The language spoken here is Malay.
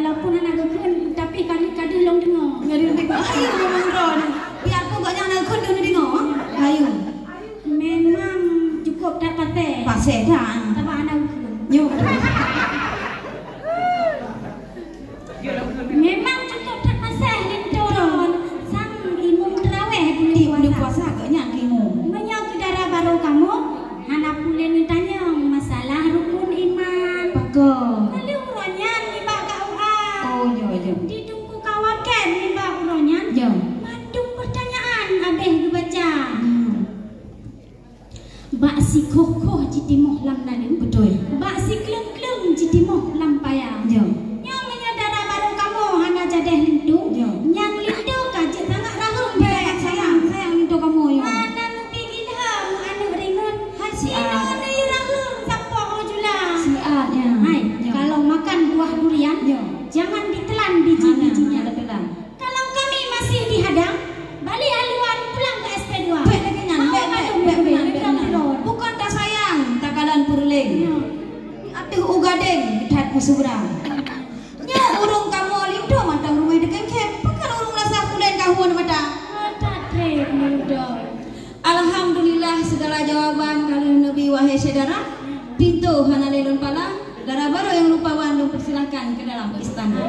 walaupun anak gekun tapi kali-kali long dengar. Ngeri tengok ayo memang ron. Biar pokoknya anak gekun dulu dengar. Ayo. Memang cukup tak pasal. Pasal dah. Tapi anak gekun. Yo. Memang cukup tak pasal linturon. Sang imum terawih Di puasa agaknya kimu. Menyok darah baru kamu. Anak pula ni tanya masalah rukun iman. Bagus. Kali uronyan ni bak KUA. Oh yo yo. Di tungku kawakan ni bak uronyan. Yo. Mandung pertanyaan abeh dibaca. Bak si kokoh di timoh lam lalu. Betul. Bak si kleng-kleng di timoh lam payah. Yo. Yang menyadara baru kamu hana jadah lintu. Yo. Yang lintu kajik sangat rahum. Sayang lintu kamu yo. Mana nupi gilham anu ringun. Hasino ni rahum sampok jula. Siatnya. Hai, kalau makan buah durian, Yo. jangan ditelan biji-bijinya. Ada telan. Kalau kami masih dihadang, balik haluan pulang ke SP2. Bukan tak sayang, tak kalan purling. Atuh ugadeng, tat musubrang. Nya urung kamu lindo matang rumah dekat kem. Bukan urung rasa kulen kahun mata. Alhamdulillah segala jawaban kali Nabi wahai saudara. Pintu hana lelun pala. Darah baru yang lupa wandu persilakan ke dalam istana.